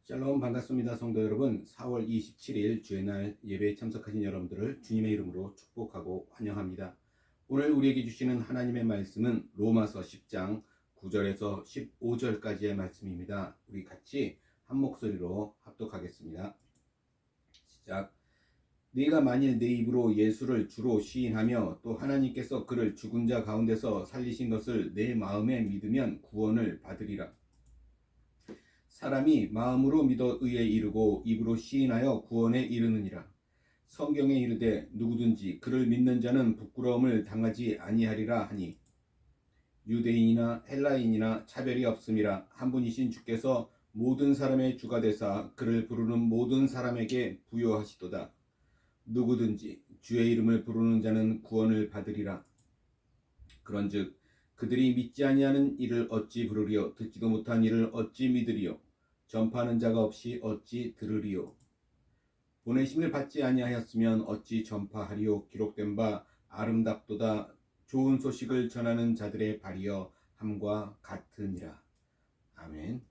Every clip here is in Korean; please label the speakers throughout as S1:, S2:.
S1: 샬롬 반갑습니다. 성도 여러분, 4월 27일 주의 날 예배에 참석하신 여러분들을 주님의 이름으로 축복하고 환영합니다. 오늘 우리에게 주시는 하나님의 말씀은 로마서 10장 9절에서 15절까지의 말씀입니다. 우리 같이 한 목소리로 합독하겠습니다. 시작. 네가 만일 내 입으로 예수를 주로 시인하며 또 하나님께서 그를 죽은 자 가운데서 살리신 것을 내 마음에 믿으면 구원을 받으리라. 사람이 마음으로 믿어 의에 이르고 입으로 시인하여 구원에 이르느니라. 성경에 이르되 누구든지 그를 믿는 자는 부끄러움을 당하지 아니하리라 하니 유대인이나 헬라인이나 차별이 없음이라. 한 분이신 주께서 모든 사람의 주가 되사 그를 부르는 모든 사람에게 부요하시도다. 누구든지 주의 이름을 부르는 자는 구원을 받으리라. 그런즉 그들이 믿지 아니하는 이를 어찌 부르리요? 듣지도 못한 이를 어찌 믿으리요? 전파하는 자가 없이 어찌 들으리요? 보내심을 받지 아니하였으면 어찌 전파하리요? 기록된 바 아름답도다. 좋은 소식을 전하는 자들의 발이여 함과 같으니라. 아멘.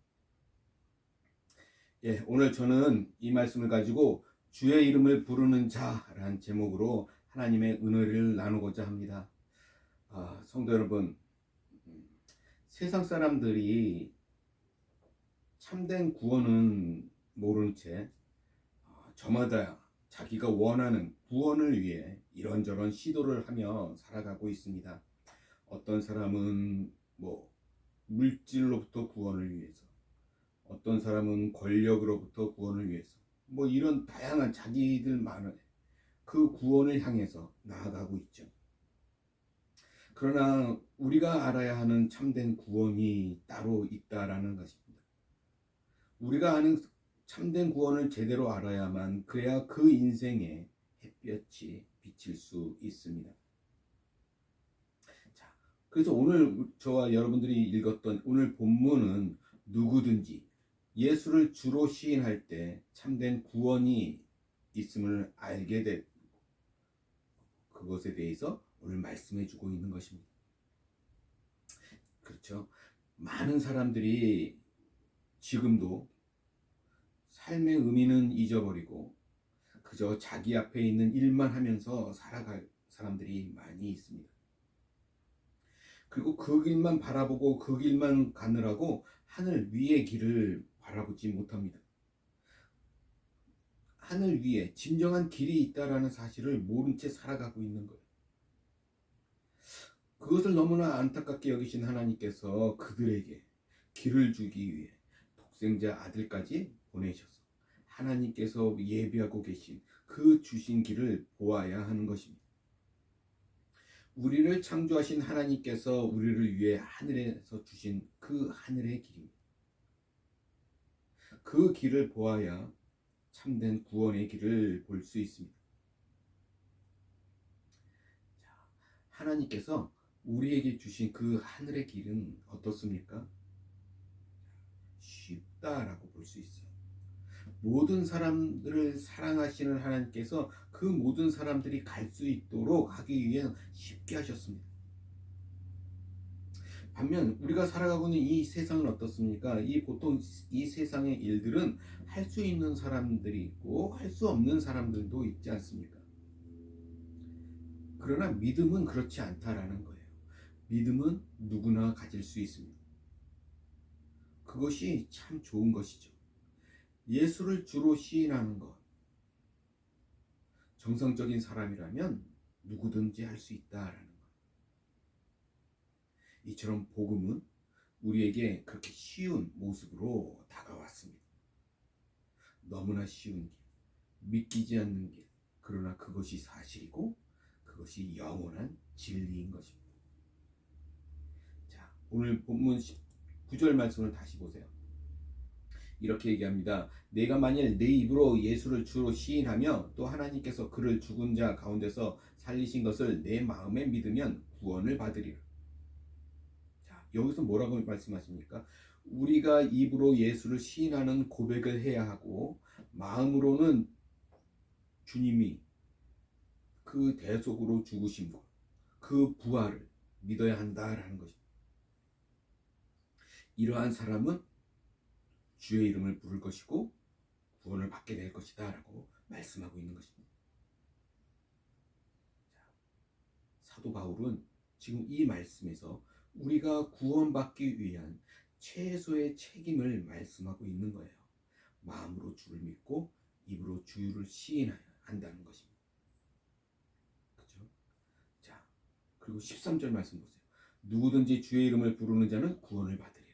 S1: 오늘 저는 이 말씀을 가지고 주의 이름을 부르는 자라는 제목으로 하나님의 은혜를 나누고자 합니다. 성도 여러분, 세상 사람들이 참된 구원은 모른 채 저마다 자기가 원하는 구원을 위해 이런저런 시도를 하며 살아가고 있습니다. 어떤 사람은 물질로부터 구원을 위해서, 어떤 사람은 권력으로부터 구원을 위해서, 이런 다양한 자기들만의 그 구원을 향해서 나아가고 있죠. 그러나 우리가 알아야 하는 참된 구원이 따로 있다라는 것입니다. 우리가 아는 참된 구원을 제대로 알아야만 그래야 그 인생에 햇볕이 비칠 수 있습니다. 자, 그래서 오늘 저와 여러분들이 읽었던 오늘 본문은 누구든지 예수를 주로 시인할 때 참된 구원이 있음을 알게 된 그것에 대해서 오늘 말씀해 주고 있는 것입니다. 그렇죠. 많은 사람들이 지금도 삶의 의미는 잊어버리고 그저 자기 앞에 있는 일만 하면서 살아갈 사람들이 많이 있습니다. 그리고 그 길만 바라보고 그 길만 가느라고 하늘 위의 길을 바라보지 못합니다. 하늘 위에 진정한 길이 있다라는 사실을 모른 채 살아가고 있는 거예요. 그것을 너무나 안타깝게 여기신 하나님께서 그들에게 길을 주기 위해 독생자 아들까지 보내셔서 하나님께서 예비하고 계신 그 주신 길을 보아야 하는 것입니다. 우리를 창조하신 하나님께서 우리를 위해 하늘에서 주신 그 하늘의 길입니다. 그 길을 보아야 참된 구원의 길을 볼 수 있습니다. 하나님께서 우리에게 주신 그 하늘의 길은 어떻습니까? 쉽다라고 볼 수 있어요. 모든 사람들을 사랑하시는 하나님께서 그 모든 사람들이 갈 수 있도록 하기 위해 쉽게 하셨습니다. 반면 우리가 살아가고 있는 이 세상은 어떻습니까? 보통 이 세상의 일들은 할 수 있는 사람들이 있고 할 수 없는 사람들도 있지 않습니까? 그러나 믿음은 그렇지 않다라는 거예요. 믿음은 누구나 가질 수 있습니다. 그것이 참 좋은 것이죠. 예수를 주로 시인하는 것. 정상적인 사람이라면 누구든지 할 수 있다라는 것. 이처럼 복음은 우리에게 그렇게 쉬운 모습으로 다가왔습니다. 너무나 쉬운 길, 믿기지 않는 길. 그러나 그것이 사실이고 그것이 영원한 진리인 것입니다. 자, 오늘 본문 9절 말씀을 다시 보세요. 이렇게 얘기합니다. 내가 만일 내 입으로 예수를 주로 시인하며 또 하나님께서 그를 죽은 자 가운데서 살리신 것을 내 마음에 믿으면 구원을 받으리라. 자, 여기서 뭐라고 말씀하십니까? 우리가 입으로 예수를 시인하는 고백을 해야 하고 마음으로는 주님이 그 대속으로 죽으신 것, 그 부활을 믿어야 한다라는 것입니다. 이러한 사람은 주의 이름을 부를 것이고 구원을 받게 될 것이다 라고 말씀하고 있는 것입니다. 사도 바울은 지금 이 말씀에서 우리가 구원받기 위한 최소의 책임을 말씀하고 있는 거예요. 마음으로 주를 믿고 입으로 주를 시인해야 한다는 것입니다. 그렇죠? 자, 그리고 13절 말씀 보세요. 누구든지 주의 이름을 부르는 자는 구원을 받으리라.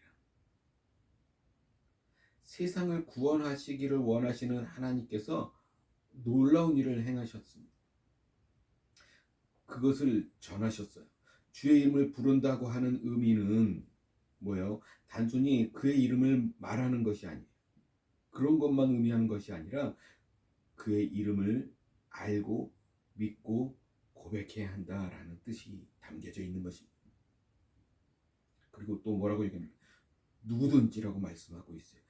S1: 세상을 구원하시기를 원하시는 하나님께서 놀라운 일을 행하셨습니다. 그것을 전하셨어요. 주의 이름을 부른다고 하는 의미는 뭐예요? 단순히 그의 이름을 말하는 것이 아니에요. 그런 것만 의미하는 것이 아니라 그의 이름을 알고 믿고 고백해야 한다라는 뜻이 담겨져 있는 것입니다. 그리고 또 뭐라고 얘기합니까? 누구든지라고 말씀하고 있어요.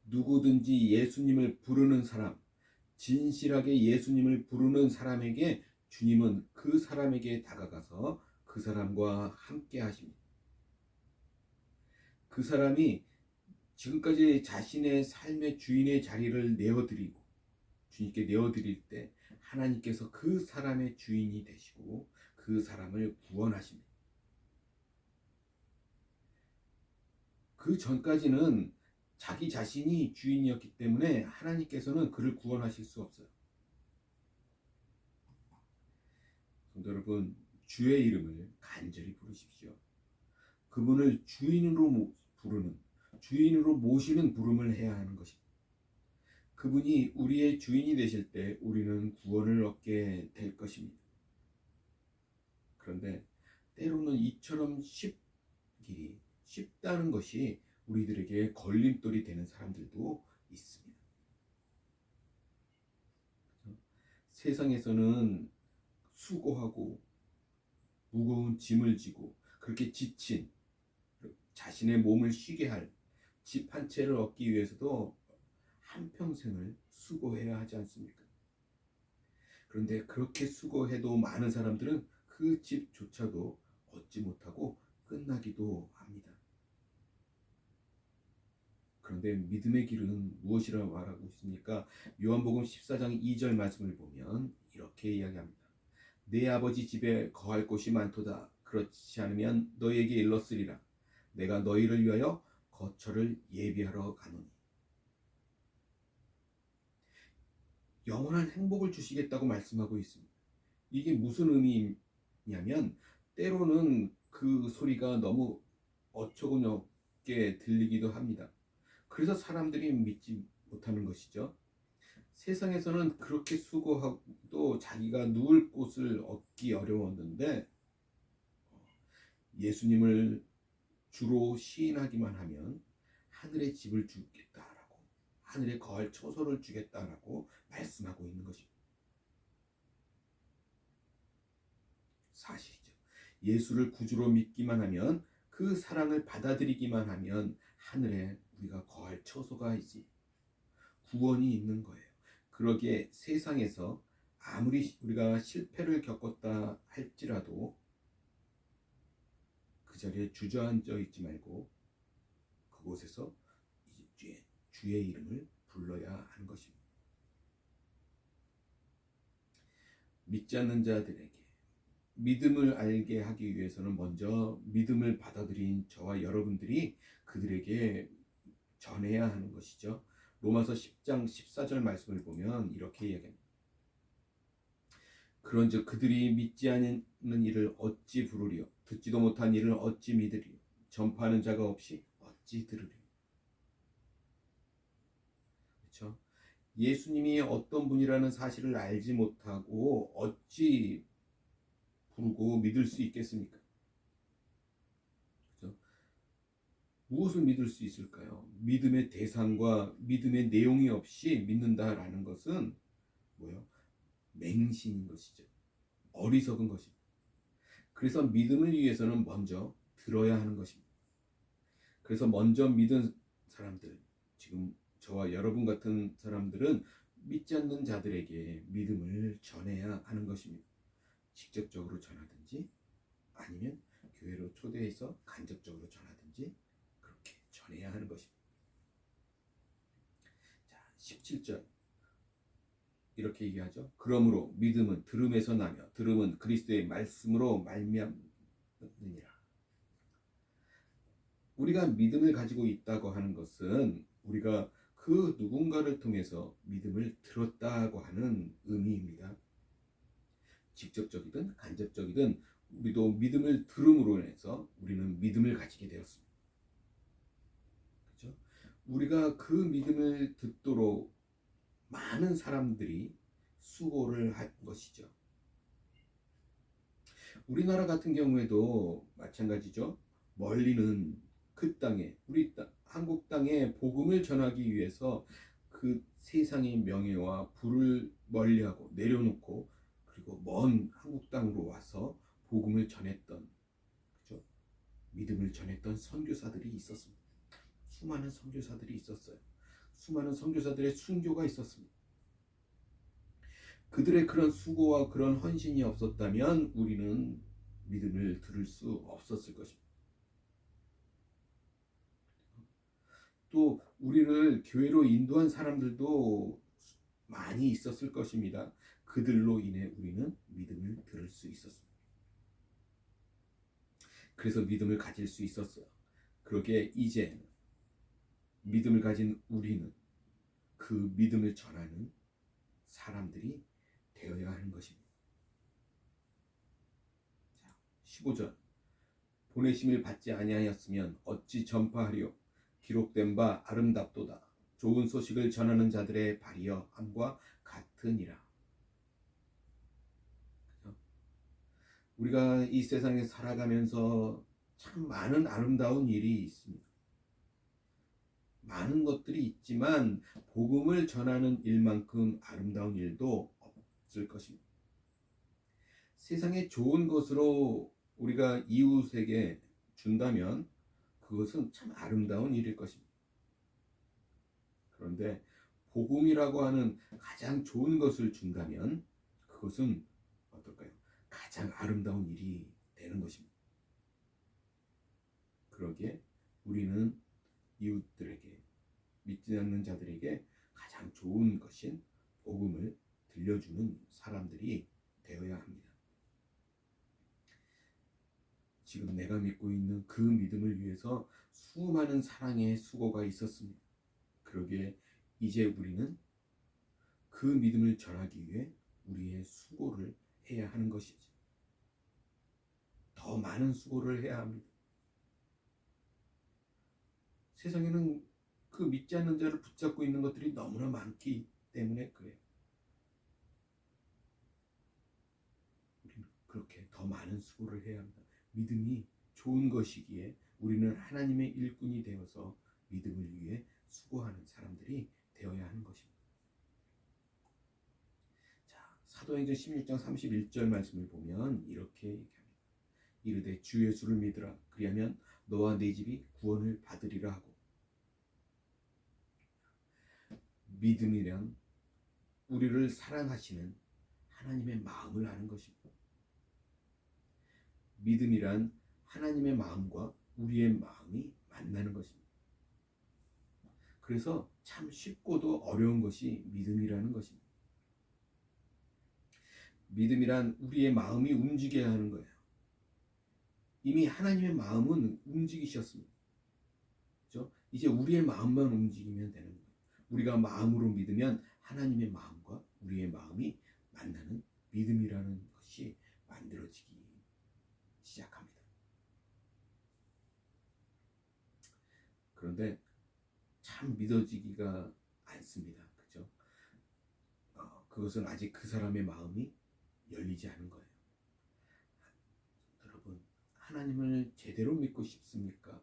S1: 누구든지 예수님을 부르는 사람, 진실하게 예수님을 부르는 사람에게 주님은 그 사람에게 다가가서 그 사람과 함께 하십니다. 그 사람이 지금까지 자신의 삶의 주인의 자리를 내어드리고 주님께 내어드릴 때 하나님께서 그 사람의 주인이 되시고 그 사람을 구원하십니다. 그 전까지는 자기 자신이 주인이었기 때문에 하나님께서는 그를 구원하실 수 없어요. 성도 여러분, 주의 이름을 간절히 부르십시오. 그분을 주인으로 부르는, 주인으로 모시는 부름을 해야 하는 것입니다. 그분이 우리의 주인이 되실 때 우리는 구원을 얻게 될 것입니다. 그런데 때로는 이처럼 쉽다는 것이 우리들에게 걸림돌이 되는 사람들도 있습니다. 세상에서는 수고하고 무거운 짐을 지고 그렇게 지친 자신의 몸을 쉬게 할 집 한 채를 얻기 위해서도 한평생을 수고해야 하지 않습니까? 그런데 그렇게 수고해도 많은 사람들은 그 집조차도 얻지 못하고 끝나기도 합니다. 그런데 믿음의 길은 무엇이라고 말하고 있습니까? 요한복음 14장 2절 말씀을 보면 이렇게 이야기합니다. 내 아버지 집에 거할 곳이 많도다. 그렇지 않으면 너희에게 일렀으리라. 내가 너희를 위하여 거처를 예비하러 가노니. 영원한 행복을 주시겠다고 말씀하고 있습니다. 이게 무슨 의미냐면 때로는 그 소리가 너무 어처구니없게 들리기도 합니다. 그래서 사람들이 믿지 못하는 것이죠. 세상에서는 그렇게 수고하고 자기가 누울 곳을 얻기 어려웠는데 예수님을 주로 시인하기만 하면 하늘의 집을 주겠다라고, 하늘에 거할 처소를 주겠다라고 말씀하고 있는 것입니다. 사실이죠. 예수를 구주로 믿기만 하면, 그 사랑을 받아들이기만 하면 하늘에 우리가 거할 처소가 있습니다. 구원이 있는 거예요. 그러기에 세상에서 아무리 우리가 실패를 겪었다 할지라도 그 자리에 주저앉아 있지 말고 그곳에서 이제 주의 이름을 불러야 하는 것입니다. 믿지 않는 자들에게 믿음을 알게 하기 위해서는 먼저 믿음을 받아들인 저와 여러분들이 그들에게 전해야 하는 것이죠. 로마서 10장 14절 말씀을 보면 이렇게 이야기합니다. 그런즉 그들이 믿지 않는 일을 어찌 부르리요? 듣지도 못한 일을 어찌 믿으리요? 전파하는 자가 없이 어찌 들으리요? 그렇죠? 예수님이 어떤 분이라는 사실을 알지 못하고 어찌 부르고 믿을 수 있겠습니까? 그렇죠? 무엇을 믿을 수 있을까요? 믿음의 대상과 믿음의 내용이 없이 믿는다라는 것은 뭐예요? 맹신인 것이죠. 어리석은 것입니다. 그래서 믿음을 위해서는 먼저 들어야 하는 것입니다. 그래서 먼저 믿은 사람들, 지금 저와 여러분 같은 사람들은 믿지 않는 자들에게 믿음을 전해야 하는 것입니다. 직접적으로 전하든지 아니면 교회로 초대해서 간접적으로 전하든지 그렇게 전해야 하는 것입니다. 17절 이렇게 얘기하죠. 그러므로 믿음은 들음에서 나며 들음은 그리스도의 말씀으로 말미암느니라. 우리가 믿음을 가지고 있다고 하는 것은 우리가 그 누군가를 통해서 믿음을 들었다고 하는 의미입니다. 직접적이든 간접적이든 우리도 믿음을 들음으로 인해서 우리는 믿음을 가지게 되었습니다. 그렇죠? 우리가 그 믿음을 듣도록 많은 사람들이 수고를 한 것이죠. 우리나라 같은 경우에도 마찬가지죠. 멀리는 그 땅에 한국 땅에 복음을 전하기 위해서 그 세상의 명예와 부를 멀리하고 내려놓고 그리고 먼 한국 땅으로 와서 복음을 전했던 그죠? 믿음을 전했던 선교사들이 있었습니다. 수많은 선교사들이 있었어요. 수많은 선교사들의 순교가 있었습니다. 그들의 그런 수고와 그런 헌신이 없었다면 우리는 믿음을 들을 수 없었을 것입니다. 또 우리를 교회로 인도한 사람들도 많이 있었을 것입니다. 그들로 인해 우리는 믿음을 들을 수 있었습니다. 그래서 믿음을 가질 수 있었어요. 그러게 이제 믿음을 가진 우리는 그 믿음을 전하는 사람들이 되어야 하는 것입니다. 15절 보내심을 받지 아니하였으면 어찌 전파하리요. 기록된 바 아름답도다. 좋은 소식을 전하는 자들의 발이여 함과 같으니라. 우리가 이 세상에 살아가면서 참 많은 아름다운 일이 있습니다. 많은 것들이 있지만 복음을 전하는 일만큼 아름다운 일도 없을 것입니다. 세상에 좋은 것으로 우리가 이웃에게 준다면 그것은 참 아름다운 일일 것입니다. 그런데 복음이라고 하는 가장 좋은 것을 준다면 그것은 어떨까요? 가장 아름다운 일이 되는 것입니다. 그러기에 우리는 이웃들에게 믿지 않는 자들에게 가장 좋은 것인 복음을 들려주는 사람들이 되어야 합니다. 지금 내가 믿고 있는 그 믿음을 위해서 수많은 사랑의 수고가 있었습니다. 그러기에 이제 우리는 그 믿음을 전하기 위해 우리의 수고를 해야 하는 것이지. 더 많은 수고를 해야 합니다. 세상에는 그 믿지 않는 자를 붙잡고 있는 것들이 너무나 많기 때문에 그래요. 우리는 그렇게 더 많은 수고를 해야 합니다. 믿음이 좋은 것이기에 우리는 하나님의 일꾼이 되어서 믿음을 위해 수고하는 사람들이 되어야 하는 것입니다. 자, 사도행전 16장 31절 말씀을 보면 이렇게 얘기합니다. 이르되 주 예수를 믿으라. 그리하면 너와 네 집이 구원을 받으리라 하고. 믿음이란 우리를 사랑하시는 하나님의 마음을 아는 것입니다. 믿음이란 하나님의 마음과 우리의 마음이 만나는 것입니다. 그래서 참 쉽고도 어려운 것이 믿음이라는 것입니다. 믿음이란 우리의 마음이 움직여야 하는 거예요. 이미 하나님의 마음은 움직이셨습니다. 그렇죠? 이제 우리의 마음만 움직이면 되는 거예요. 우리가 마음으로 믿으면 하나님의 마음과 우리의 마음이 만나는 믿음이라는 것이 만들어지기 시작합니다. 그런데 참 믿어지기가 않습니다. 그죠? 그것은 아직 그 사람의 마음이 열리지 않은 거예요. 여러분, 하나님을 제대로 믿고 싶습니까?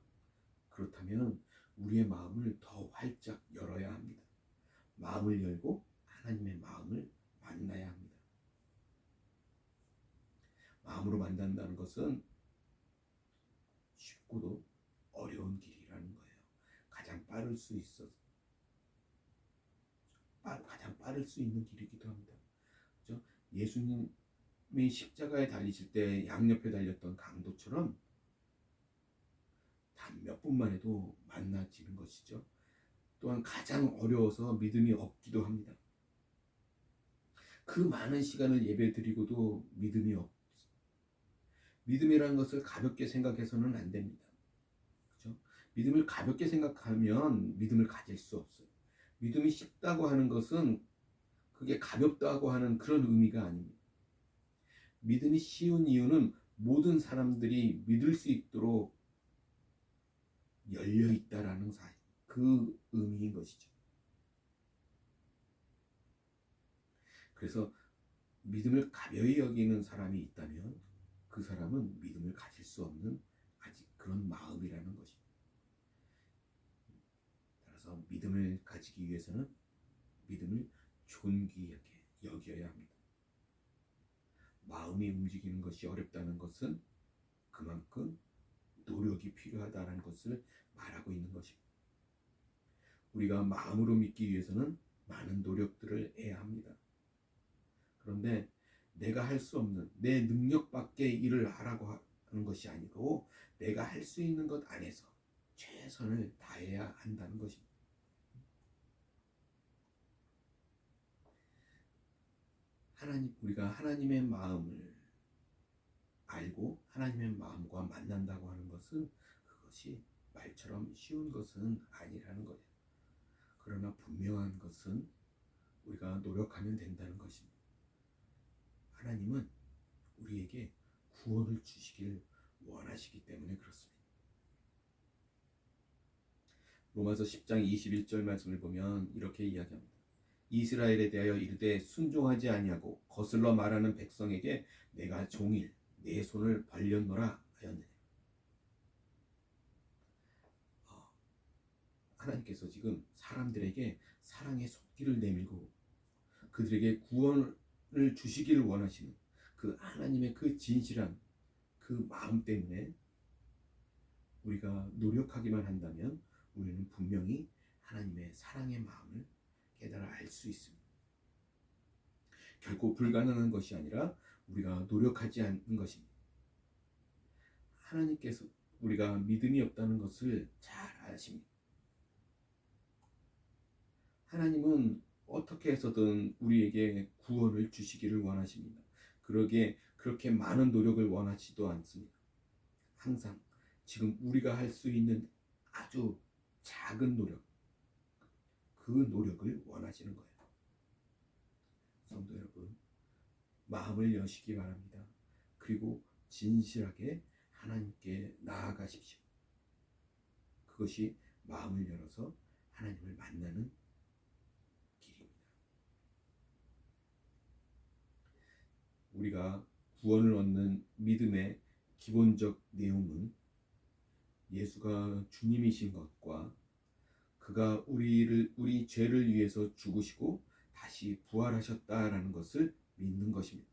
S1: 그렇다면 우리의 마음을 더 활짝 열어야 합니다. 마음을 열고 하나님의 마음을 만나야 합니다. 마음으로 만난다는 것은 쉽고도 어려운 길이라는 거예요. 가장 빠를 수 있는 길이기도 합니다. 그렇죠? 예수님이 십자가에 달리실 때 양옆에 달렸던 강도처럼 단 몇 분만 해도 만나지는 것이죠. 또한 가장 어려워서 믿음이 없기도 합니다. 그 많은 시간을 예배드리고도 믿음이 없. 믿음이라는 것을 가볍게 생각해서는 안 됩니다. 그렇죠? 믿음을 가볍게 생각하면 믿음을 가질 수 없어요. 믿음이 쉽다고 하는 것은 그게 가볍다고 하는 그런 의미가 아닙니다. 믿음이 쉬운 이유는 모든 사람들이 믿을 수 있도록 열려 있다라는 사실, 그 의미인 것이죠. 그래서 믿음을 가벼이 여기는 사람이 있다면 그 사람은 믿음을 가질 수 없는 아직 그런 마음이라는 것입니다. 따라서 믿음을 가지기 위해서는 믿음을 존귀하게 여겨야 합니다. 마음이 움직이는 것이 어렵다는 것은 그만큼 노력이 필요하다는 것을 말하고 있는 것입니다. 우리가 마음으로 믿기 위해서는 많은 노력들을 해야 합니다. 그런데 내가 할 수 없는 내 능력 밖의 일을 하라고 하는 것이 아니고 내가 할 수 있는 것 안에서 최선을 다해야 한다는 것입니다. 우리가 하나님의 마음을 알고 하나님의 마음과 만난다고 하는 것은 그것이 말처럼 쉬운 것은 아니라는 거예요. 그러나 분명한 것은 우리가 노력하면 된다는 것입니다. 하나님은 우리에게 구원을 주시길 원하시기 때문에 그렇습니다. 로마서 10장 21절 말씀을 보면 이렇게 이야기합니다. 이스라엘에 대하여 이르되 순종하지 아니하고 거슬러 말하는 백성에게 내가 종일 내 손을 벌렸노라 하였느냐. 하나님께서 지금 사람들에게 사랑의 손길을 내밀고 그들에게 구원을 주시기를 원하시는 그 하나님의 그 진실한 그 마음 때문에 우리가 노력하기만 한다면 우리는 분명히 하나님의 사랑의 마음을 깨달아 알 수 있습니다. 결코 불가능한 것이 아니라 우리가 노력하지 않는 것입니다. 하나님께서 우리가 믿음이 없다는 것을 잘 아십니다. 하나님은 어떻게 해서든 우리에게 구원을 주시기를 원하십니다. 그렇게 많은 노력을 원하지도 않습니다. 항상 지금 우리가 할 수 있는 아주 작은 노력, 그 노력을 원하시는 거예요. 성도 여러분, 마음을 여시기 바랍니다. 그리고 진실하게 하나님께 나아가십시오. 그것이 마음을 열어서 하나님을 만나는 길입니다. 우리가 구원을 얻는 믿음의 기본적 내용은 예수가 주님이신 것과 그가 우리 죄를 위해서 죽으시고 다시 부활하셨다라는 것을 믿는 것입니다.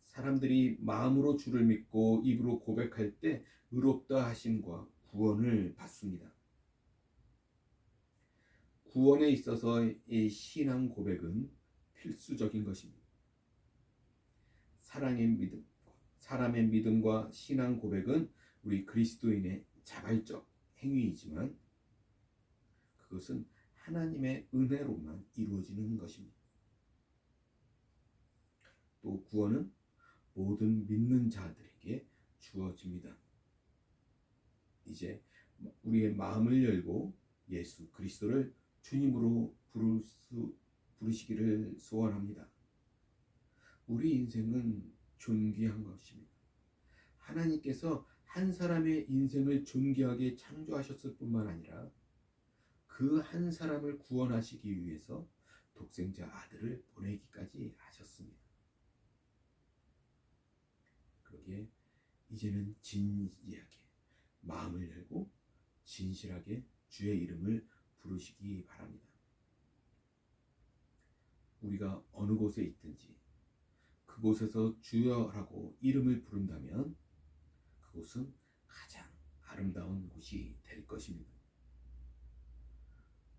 S1: 사람들이 마음으로 주를 믿고 입으로 고백할 때 의롭다 하심과 구원을 받습니다. 구원에 있어서 이 신앙 고백은 필수적인 것입니다. 사람의 믿음과 신앙 고백은 우리 그리스도인의 자발적 행위이지만 그것은 하나님의 은혜로만 이루어지는 것입니다. 또 구원은 모든 믿는 자들에게 주어집니다. 이제 우리의 마음을 열고 예수 그리스도를 주님으로 부르시기를 소원합니다. 우리 인생은 존귀한 것입니다. 하나님께서 한 사람의 인생을 존귀하게 창조하셨을 뿐만 아니라 그 한 사람을 구원하시기 위해서 독생자 아들을 보내기까지 하셨습니다. 그러기에 이제는 진지하게 마음을 열고 진실하게 주의 이름을 부르시기 바랍니다. 우리가 어느 곳에 있든지 그곳에서 주여라고 이름을 부른다면 그곳은 가장 아름다운 곳이 될 것입니다.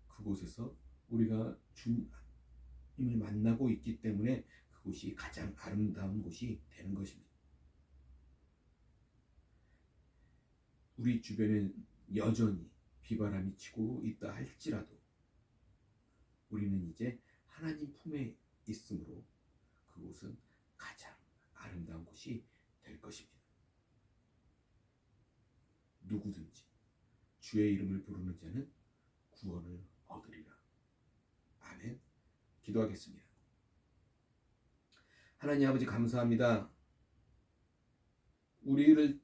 S1: 그곳에서 우리가 주님을 만나고 있기 때문에 그곳이 가장 아름다운 곳이 되는 것입니다. 우리 주변엔 여전히 비바람이 치고 있다 할지라도 우리는 이제 하나님 품에 있으므로 그곳은 가장 아름다운 곳이 될 것입니다. 누구든지 주의 이름을 부르는 자는 구원을 얻으리라. 아멘. 기도하겠습니다. 하나님 아버지 감사합니다. 우리를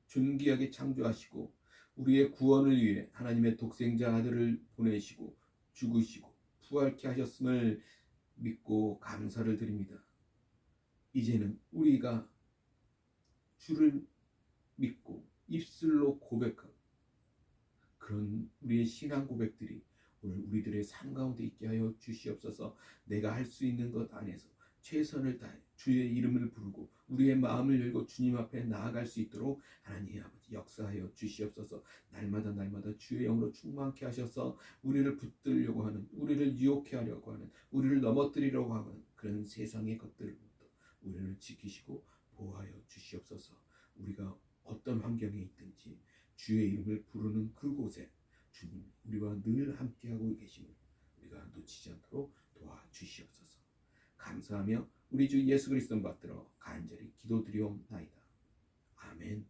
S1: 존귀하게 창조하시고 우리의 구원을 위해 하나님의 독생자 아들을 보내시고 죽으시고 부활케 하셨음을 믿고 감사를 드립니다. 이제는 우리가 주를 믿고 입술로 고백하고 그런 우리의 신앙 고백들이 오늘 우리들의 삶 가운데 있게 하여 주시옵소서. 내가 할 수 있는 것 안에서 최선을 다해 주의 이름을 부르고 우리의 마음을 열고 주님 앞에 나아갈 수 있도록 하나님 아버지 역사하여 주시옵소서. 날마다 주의 영으로 충만케 하셔서 우리를 붙들려고 하는, 우리를 유혹해 하려고 하는, 우리를 넘어뜨리려고 하는 그런 세상의 것들로부터 우리를 지키시고 보호하여 주시옵소서. 우리가 어떤 환경에 있든지 주의 이름을 부르는 그곳에 주님 우리와 늘 함께하고 계심을 우리가 놓치지 않도록 도와주시옵소서. 감사하며 우리 주 예수 그리스도 받들어 간절히 기도드리옵나이다. 아멘.